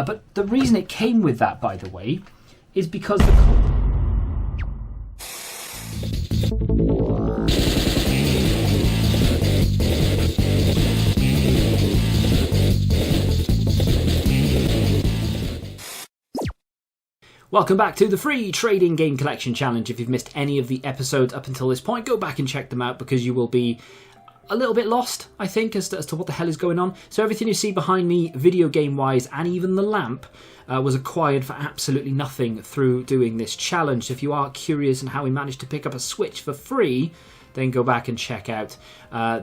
But the reason it came with that, by the way, is because Welcome back to the free trading game collection challenge. If you've missed any of the episodes up until this point, go back and check them out because you will be a little bit lost, I think, as to what the hell is going on. So everything you see behind me, video game wise, and even the lamp, was acquired for absolutely nothing through doing this challenge. So if you are curious on how we managed to pick up a Switch for free, then go back and check out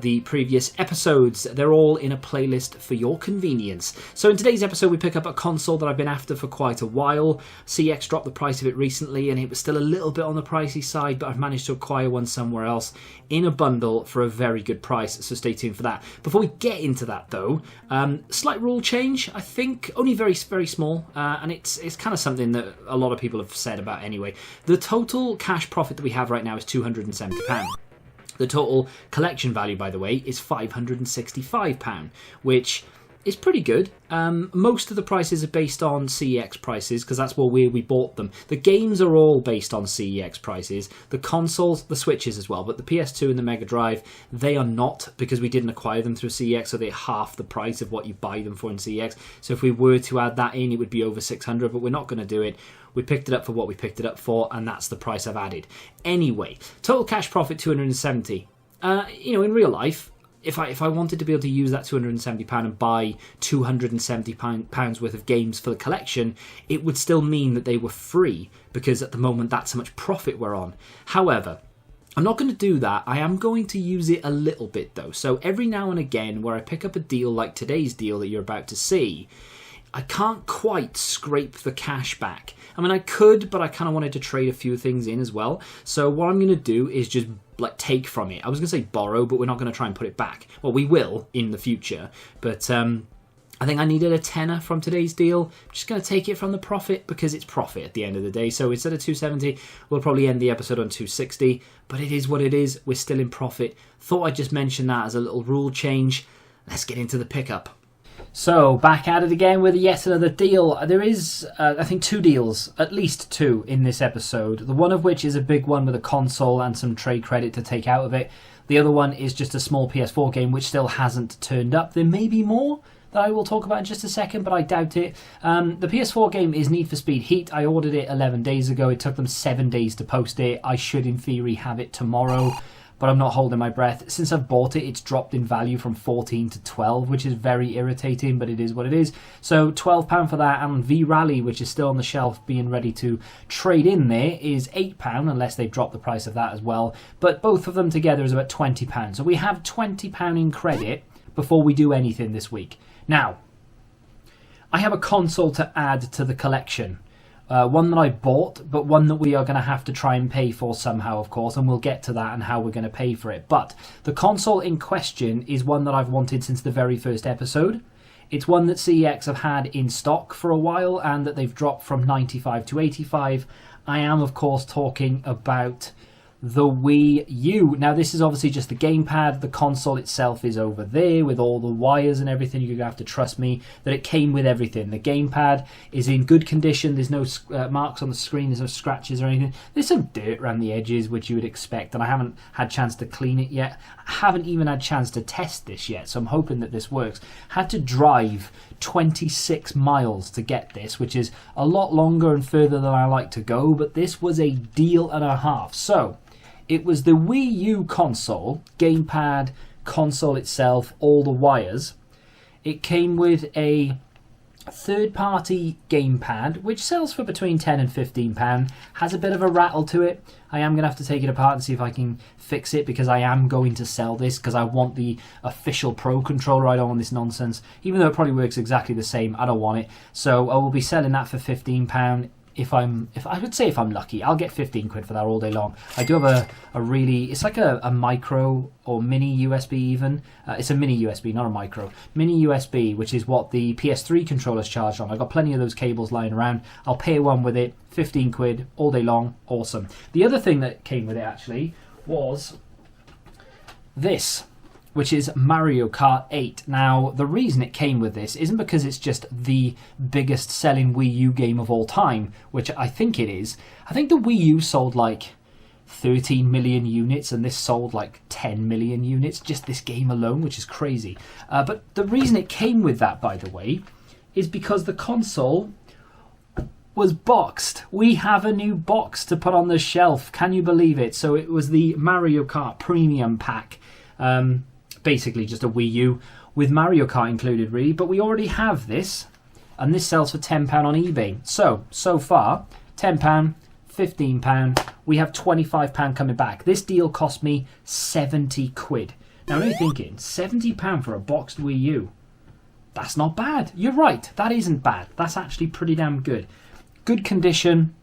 the previous episodes. They're all in a playlist for your convenience. So in today's episode, we pick up a console that I've been after for quite a while. CX dropped the price of it recently, and it was still a little bit on the pricey side, but I've managed to acquire one somewhere else in a bundle for a very good price, so stay tuned for that. Before we get into that, though, slight rule change, I think, only very, very small, and it's kind of something that a lot of people have said about anyway. The total cash profit that we have right now is £270. The total collection value, by the way, is £565, which is pretty good. Most of the prices are based on CEX prices because that's where we bought them. The games are all based on CEX prices. The consoles, the Switches as well, but the PS2 and the Mega Drive, they are not because we didn't acquire them through CEX, so they're half the price of what you buy them for in CEX. So if we were to add that in, it would be over 600, but we're not going to do it. We picked it up for what we picked it up for, and that's the price I've added. Anyway, total cash profit 270. In real life, if I wanted to be able to use that £270 and buy £270 worth of games for the collection, it would still mean that they were free, because at the moment that's how much profit we're on. However, I'm not going to do that. I am going to use it a little bit though. So every now and again where I pick up a deal like today's deal that you're about to see, I can't quite scrape the cash back. I mean, I could, but I kind of wanted to trade a few things in as well. So what I'm going to do is just take from it. I was going to say borrow, but we're not going to try and put it back. Well, we will in the future, but I think I needed a tenner from today's deal. I'm just going to take it from the profit because it's profit at the end of the day. So instead of 270, we'll probably end the episode on 260, but it is what it is. We're still in profit. Thought I'd just mention that as a little rule change. Let's get into the pickup. So, back at it again with yet another deal. There is, I think, two deals, at least two, in this episode. The one of which is a big one with a console and some trade credit to take out of it. The other one is just a small PS4 game which still hasn't turned up. There may be more that I will talk about in just a second, but I doubt it. The PS4 game is Need for Speed Heat. I ordered it 11 days ago. It took them 7 days to post it. I should, in theory, have it tomorrow, but I'm not holding my breath. Since I've bought it, it's dropped in value from 14 to 12, which is very irritating, but it is what it is. So £12 for that, and V-Rally, which is still on the shelf being ready to trade in there, is £8, unless they've dropped the price of that as well. But both of them together is about £20. So we have £20 in credit before we do anything this week. Now, I have a console to add to the collection. One that I bought, but one that we are going to have to try and pay for somehow, of course, and we'll get to that and how we're going to pay for it. But the console in question is one that I've wanted since the very first episode. It's one that CEX have had in stock for a while and that they've dropped from 95 to 85. I am, of course, talking about the Wii U. Now, this is obviously just the gamepad. The console itself is over there with all the wires and everything. You're going to have to trust me that it came with everything. The gamepad is in good condition. There's no marks on the screen. There's no scratches or anything. There's some dirt around the edges, which you would expect, and I haven't had a chance to clean it yet. I haven't even had a chance to test this yet, so I'm hoping that this works. Had to drive 26 miles to get this, which is a lot longer and further than I like to go, but this was a deal and a half. So it was the Wii U console, gamepad, console itself, all the wires. It came with a third-party gamepad, which sells for between £10 and £15. Has a bit of a rattle to it. I am going to have to take it apart and see if I can fix it, because I am going to sell this, because I want the official Pro controller. I don't want this nonsense. Even though it probably works exactly the same, I don't want it. So I will be selling that for £15. If I'm lucky, I'll get 15 quid for that all day long. I do have a really, it's like a micro or mini USB even. It's a mini USB, not a micro. Mini USB, which is what the PS3 controller's charged on. I've got plenty of those cables lying around. I'll pay one with it, 15 quid all day long. Awesome. The other thing that came with it actually was this. which is Mario Kart 8. Now, the reason it came with this isn't because it's just the biggest selling Wii U game of all time, which I think it is. I think the Wii U sold like 13 million units, and this sold like 10 million units, just this game alone, which is crazy. But the reason it came with that, by the way, is because the console was boxed. We have a new box to put on the shelf. Can you believe it? So it was the Mario Kart Premium Pack. Basically just a Wii U with Mario Kart included, really. But we already have this, and this sells for £10 on eBay. So far, £10, £15. We have £25 coming back. This deal cost me 70 quid. Now, I know you're thinking, £70 for a boxed Wii U. That's not bad. You're right. That isn't bad. That's actually pretty damn good. Good condition.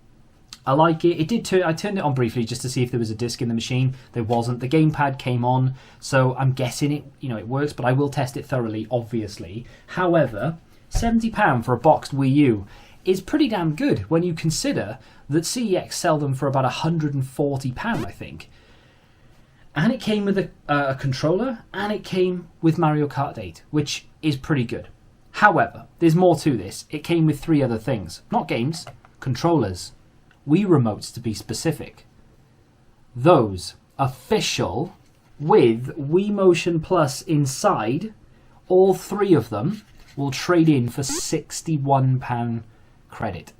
I like it. I turned it on briefly just to see if there was a disc in the machine. There wasn't. The gamepad came on, so I'm guessing it works, but I will test it thoroughly, obviously. However, £70 for a boxed Wii U is pretty damn good when you consider that CEX sell them for about £140, I think. And it came with a controller, and it came with Mario Kart 8, which is pretty good. However, there's more to this. It came with 3 other things. Not games, controllers. Wii remotes, to be specific. Those official with Wii Motion Plus inside, all 3 of them will trade in for £61 credit.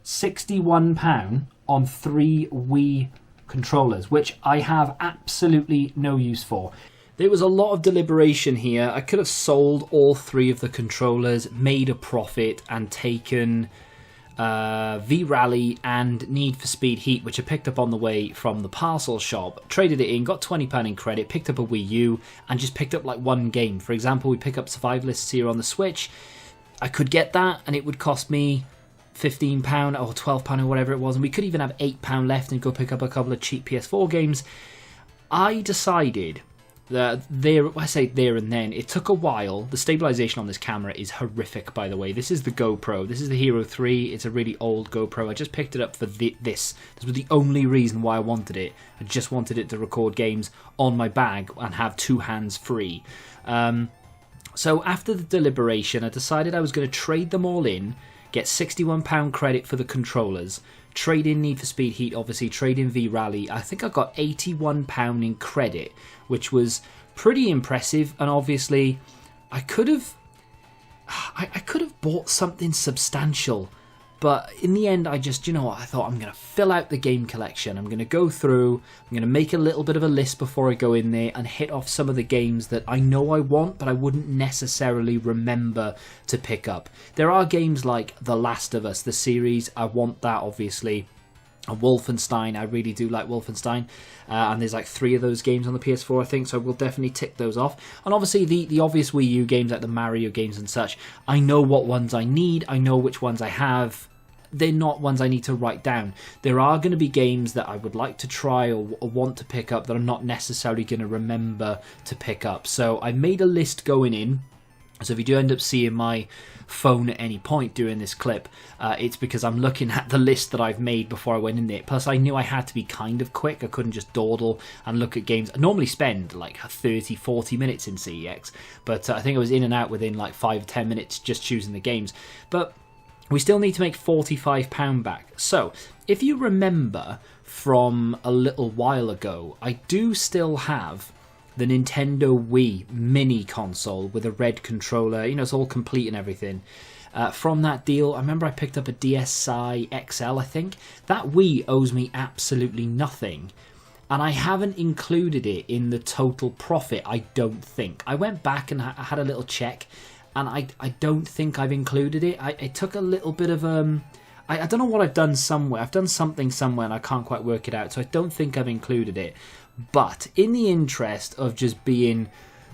£61 on 3 Wii controllers, which I have absolutely no use for. There was a lot of deliberation here. I could have sold all 3 of the controllers, made a profit, and taken V-Rally and Need for Speed Heat, which I picked up on the way from the parcel shop, traded it in, got £20 in credit, picked up a Wii U, and just picked up like one game. For example, we pick up Survivalists here on the Switch. I could get that, and it would cost me £15 or £12 or whatever it was, and we could even have £8 left and go pick up a couple of cheap PS4 games. I decided that I say there and then, it took a while. The stabilization on this camera is horrific, by the way. This is the GoPro. This is the Hero 3. It's a really old GoPro. I just picked it up for this. This was the only reason why I wanted it. I just wanted it to record games on my bag and have 2 hands free. So after the deliberation, I decided I was going to trade them all in, get £61 credit for the controllers, trade in Need for Speed Heat, obviously, trade in V-Rally. I think I got £81 in credit, which was pretty impressive, and obviously I could have bought something substantial, but in the end I just, I thought I'm going to fill out the game collection. I'm going to go through, I'm going to make a little bit of a list before I go in there and hit off some of the games that I know I want, but I wouldn't necessarily remember to pick up. There are games like The Last of Us, the series, I want that obviously. And Wolfenstein, I really do like Wolfenstein, and there's like 3 of those games on the PS4, I think, so we'll definitely tick those off. And obviously the obvious Wii U games, like the Mario games and such, I know what ones I need, I know which ones I have. They're not ones I need to write down. There are going to be games that I would like to try or want to pick up that I'm not necessarily going to remember to pick up. So I made a list going in. So if you do end up seeing my phone at any point during this clip, it's because I'm looking at the list that I've made before I went in there. Plus I knew I had to be kind of quick. I couldn't just dawdle and look at games. I normally spend like 30-40 minutes in CEX, but I think I was in and out within like 5 or 10 minutes just choosing the games. But we still need to make £45 back. So if you remember from a little while ago, I do still have the Nintendo Wii mini console with a red controller. It's all complete and everything. From that deal, I remember I picked up a DSi XL, I think. That Wii owes me absolutely nothing. And I haven't included it in the total profit, I don't think. I went back and I had a little check, and I don't think I've included it. I took a little bit of... I don't know what I've done somewhere. I've done something somewhere and I can't quite work it out, so I don't think I've included it. But in the interest of just being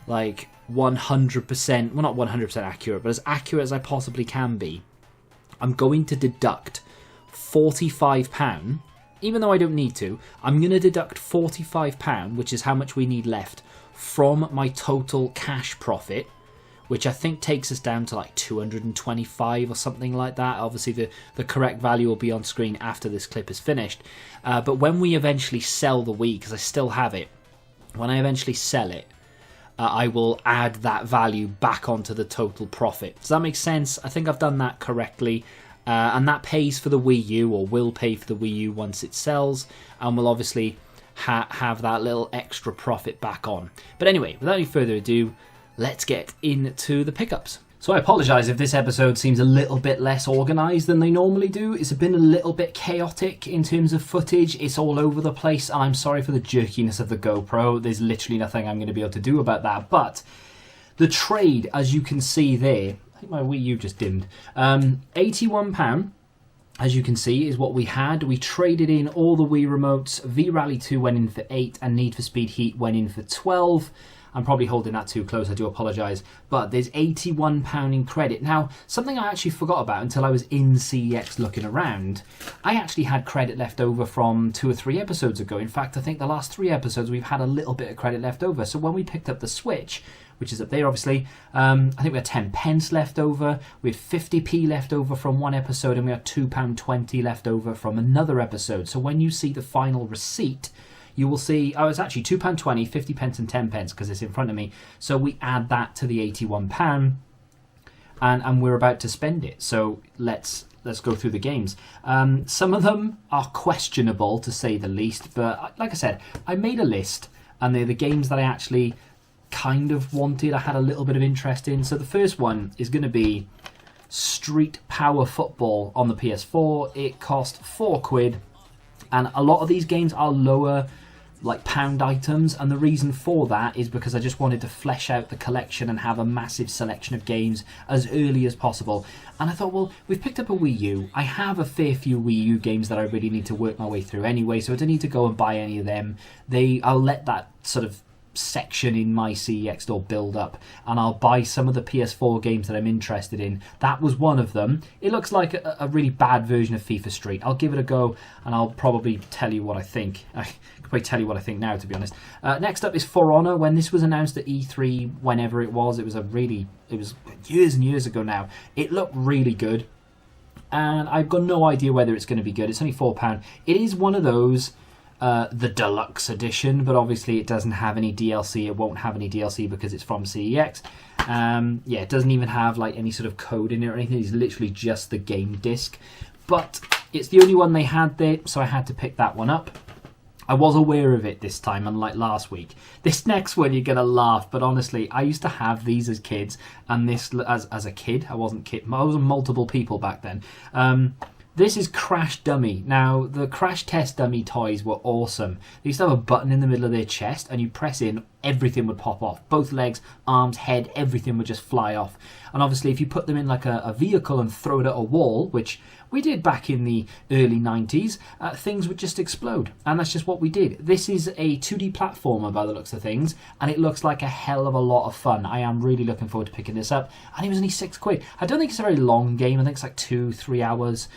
like 100%, well, not 100% accurate, but as accurate as I possibly can be, I'm going to deduct £45, even though I don't need to. I'm going to deduct £45, which is how much we need left, from my total cash profit, which I think takes us down to like 225 or something like that. Obviously, the correct value will be on screen after this clip is finished. But when we eventually sell the Wii, because I still have it, when I eventually sell it, I will add that value back onto the total profit. Does that make sense? I think I've done that correctly. And that pays for the Wii U, or will pay for the Wii U once it sells, and will obviously have that little extra profit back on. But anyway, without any further ado, let's get into the pickups. So I apologise if this episode seems a little bit less organised than they normally do. It's been a little bit chaotic in terms of footage. It's all over the place, and I'm sorry for the jerkiness of the GoPro. There's literally nothing I'm going to be able to do about that. But the trade, as you can see there, I think my Wii U just dimmed. £81, as you can see, is what we had. We traded in all the Wii remotes. V-Rally 2 went in for 8, and Need for Speed Heat went in for 12. I'm probably holding that too close, I do apologise. But there's £81 in credit. Now, something I actually forgot about until I was in CEX looking around, I actually had credit left over from 2 or 3 episodes ago. In fact, I think the last 3 episodes we've had a little bit of credit left over. So when we picked up the Switch, which is up there obviously, I think we had 10 pence left over, we had 50p left over from one episode, and we had £2.20 left over from another episode. So when you see the final receipt, you will see, oh, it's actually £2.20, 50 pence and 10 pence because it's in front of me. So we add that to the £81 and we're about to spend it. So let's go through the games. Some of them are questionable to say the least, but like I said, I made a list and they're the games that I actually kind of wanted, I had a little bit of interest in. So the first one is going to be Street Power Football on the PS4. It cost £4, and a lot of these games are lower, like pound items, and the reason for that is because I just wanted to flesh out the collection and have a massive selection of games as early as possible. And I thought, well, we've picked up a Wii U. I have a fair few Wii U games that I really need to work my way through anyway, so I don't need to go and buy any of them. I'll let that sort of section in my CEX store build up, and I'll buy some of the PS4 games that I'm interested in. That was one of them. It looks like a really bad version of FIFA Street. I'll give it a go, and I'll probably tell you what I think. I could probably tell you what I think now, to be honest. Next up is For Honor. When this was announced at E3, whenever it was years and years ago now. It looked really good, and I've got no idea whether it's going to be good. It's only £4. It is one of those the deluxe edition, but obviously it doesn't have any DLC. It won't have any DLC because it's from CEX. Yeah, it doesn't even have like any sort of code in it or anything. It's literally just the game disc, but it's the only one they had there, so I had to pick that one up. I was aware of it this time, unlike last week. This next one, you're going to laugh, but honestly, I used to have these as kids, and this as a kid. I wasn't multiple people back then. This is Crash Dummy. Now, the Crash Test Dummy toys were awesome. They used to have a button in the middle of their chest, and you press in, everything would pop off. Both legs, arms, head, everything would just fly off. And obviously, if you put them in like a vehicle and throw it at a wall, which we did back in the early 90s, things would just explode. And that's just what we did. This is a 2D platformer by the looks of things, and it looks like a hell of a lot of fun. I am really looking forward to picking this up. And it was only £6. I don't think it's a very long game. I think it's like 2-3 hours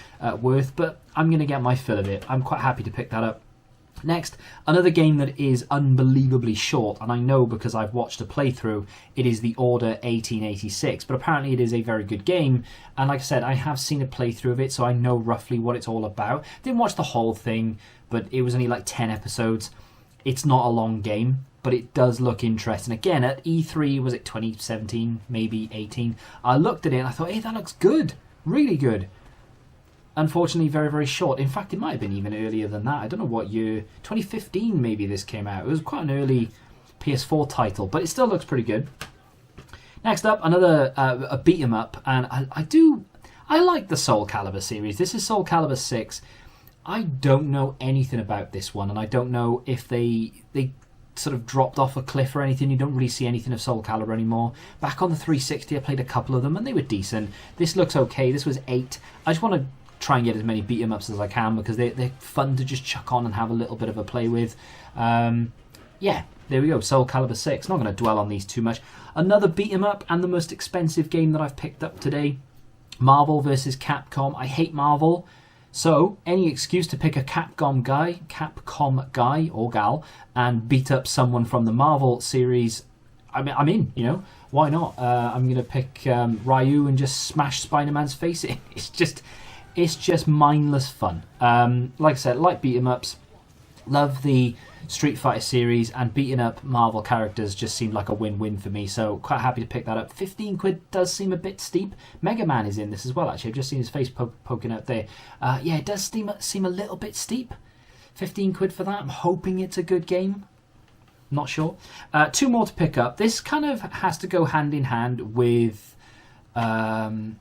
worth, but I'm going to get my fill of it. I'm quite happy to pick that up. Next, another game that is unbelievably short, and I know because I've watched a playthrough, it is The Order 1886, but apparently it is a very good game, and like I said, I have seen a playthrough of it, so I know roughly what it's all about. Didn't watch the whole thing, but it was only like 10 episodes. It's not a long game, but it does look interesting. Again, at E3, was it 2017, maybe 18, I looked at it and I thought, hey, that looks good, really good. Unfortunately, very, very short. In fact, it might have been even earlier than that. I don't know what year. 2015 maybe this came out. It was quite an early PS4 title, but it still looks pretty good. Next up, another a beat 'em up, and I like the Soul Calibur series. This is Soul Calibur 6. I don't know anything about this one, and I don't know if they sort of dropped off a cliff or anything. You don't really see anything of Soul Calibur anymore. Back on the 360, I played a couple of them, and they were decent. This looks okay. This was 8. I just want to try and get as many beat 'em ups as I can because they're fun to just chuck on and have a little bit of a play with. Yeah, there we go, Soul Calibur 6. Not going to dwell on these too much. Another beat 'em up, and the most expensive game that I've picked up today, Marvel vs. Capcom. I hate Marvel, so any excuse to pick a Capcom guy or gal and beat up someone from the Marvel series, I'm in, you know. Why not? I'm going to pick Ryu and just smash Spider-Man's face in. It's just mindless fun. Like I said, like beat 'em ups. Love the Street Fighter series, and beating up Marvel characters just seemed like a win-win for me, so quite happy to pick that up. 15 quid does seem a bit steep. Mega Man is in this as well, actually. I've just seen his face poking out there. Yeah, it does seem a little bit steep. 15 quid for that. I'm hoping it's a good game. Not sure. 2 more to pick up. This kind of has to go hand in hand with... oh,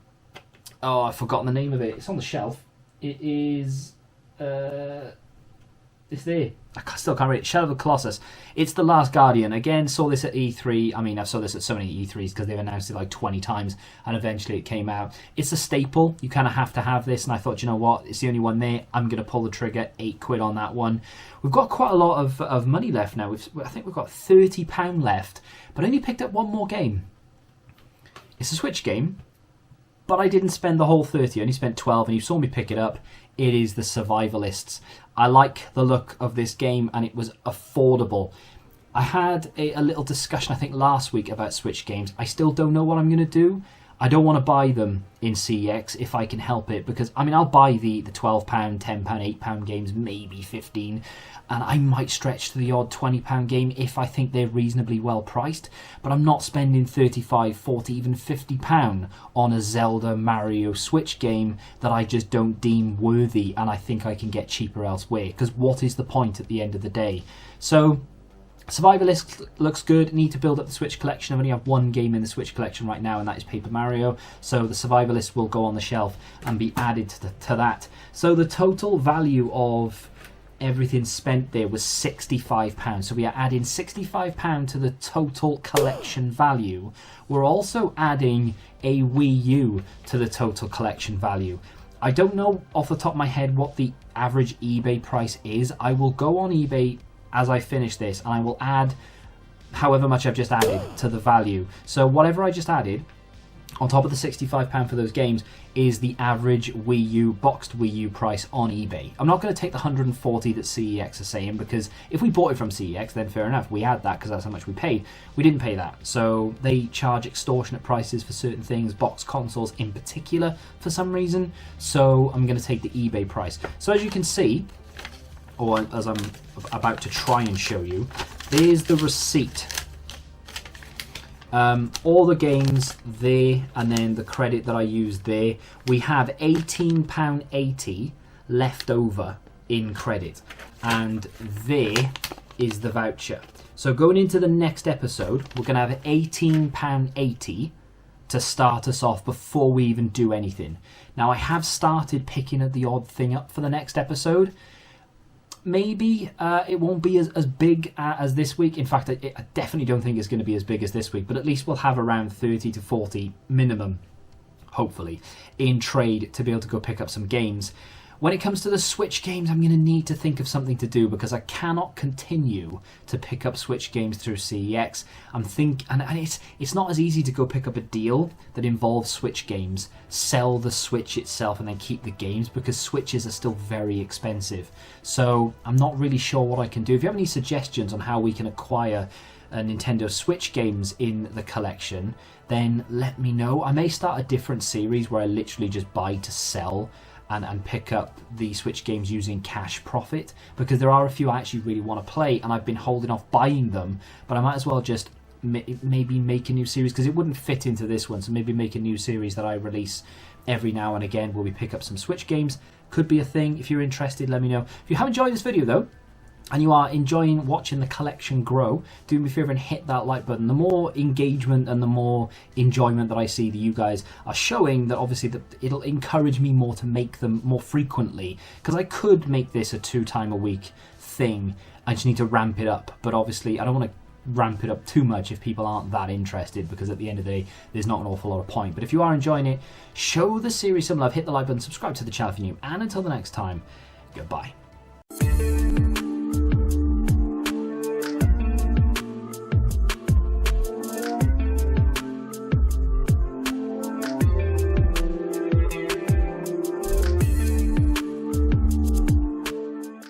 I've forgotten the name of it. It's on the shelf. It is... it's there. I still can't read it. Shadow of the Colossus. It's The Last Guardian. Again, saw this at E3. I mean, I saw this at so many E3s because they've announced it like 20 times and eventually it came out. It's a staple. You kind of have to have this, and I thought, you know what? It's the only one there. I'm going to pull the trigger. 8 quid on that one. We've got quite a lot of money left now. I think we've got £30 left, but I only picked up one more game. It's a Switch game, but I didn't spend the whole 30. I only spent 12, and you saw me pick it up. It is The Survivalists. I like the look of this game, and it was affordable. I had a little discussion, I think, last week about Switch games. I still don't know what I'm going to do. I don't want to buy them in CEX if I can help it, because, I mean, I'll buy the £12, £10, £8 games, maybe 15, and I might stretch to the odd £20 game if I think they're reasonably well priced, but I'm not spending £35, £40, even £50 on a Zelda Mario Switch game that I just don't deem worthy, and I think I can get cheaper elsewhere, because what is the point at the end of the day? So... Survivalist looks good. Need to build up the Switch collection. I only have one game in the Switch collection right now, and that is Paper Mario. So the Survivalist will go on the shelf and be added to that. So the total value of everything spent there was £65. So we are adding £65 to the total collection value. We're also adding a Wii U to the total collection value. I don't know off the top of my head what the average eBay price is. I will go on eBay as I finish this, and I will add however much I've just added to the value. So whatever I just added on top of the £65 for those games is the average Wii U, boxed Wii U price on eBay. I'm not going to take the 140 that CEX are saying, because if we bought it from CEX, then fair enough, we add that because that's how much we paid. We didn't pay that, so they charge extortionate prices for certain things, boxed consoles in particular for some reason, so I'm going to take the eBay price. So as you can see, or as I'm about to try and show you, there's the receipt. All the games there, and then the credit that I used there. We have £18.80 left over in credit, and there is the voucher. So going into the next episode, we're going to have £18.80 to start us off before we even do anything. Now, I have started picking the odd thing up for the next episode. Maybe it won't be as big as this week. In fact, I definitely don't think it's going to be as big as this week, but at least we'll have around 30 to 40 minimum, hopefully, in trade to be able to go pick up some games. When it comes to the Switch games, I'm going to need to think of something to do, because I cannot continue to pick up Switch games through CEX. and it's not as easy to go pick up a deal that involves Switch games, sell the Switch itself, and then keep the games, because Switches are still very expensive. So I'm not really sure what I can do. If you have any suggestions on how we can acquire Nintendo Switch games in the collection, then let me know. I may start a different series where I literally just buy to sell and pick up the Switch games using cash profit, because there are a few I actually really want to play, and I've been holding off buying them, but I might as well just maybe make a new series, because it wouldn't fit into this one, so maybe make a new series that I release every now and again where we pick up some Switch games. Could be a thing. If you're interested, let me know. If you have enjoyed this video though, and you are enjoying watching the collection grow, do me a favour and hit that like button. The more engagement and the more enjoyment that I see that you guys are showing, that obviously that it'll encourage me more to make them more frequently, because I could make this a 2-time a week thing. I just need to ramp it up, but obviously I don't want to ramp it up too much if people aren't that interested, because at the end of the day there's not an awful lot of point. But if you are enjoying it, show the series some love, hit the like button, subscribe to the channel if you're new, and until the next time, goodbye.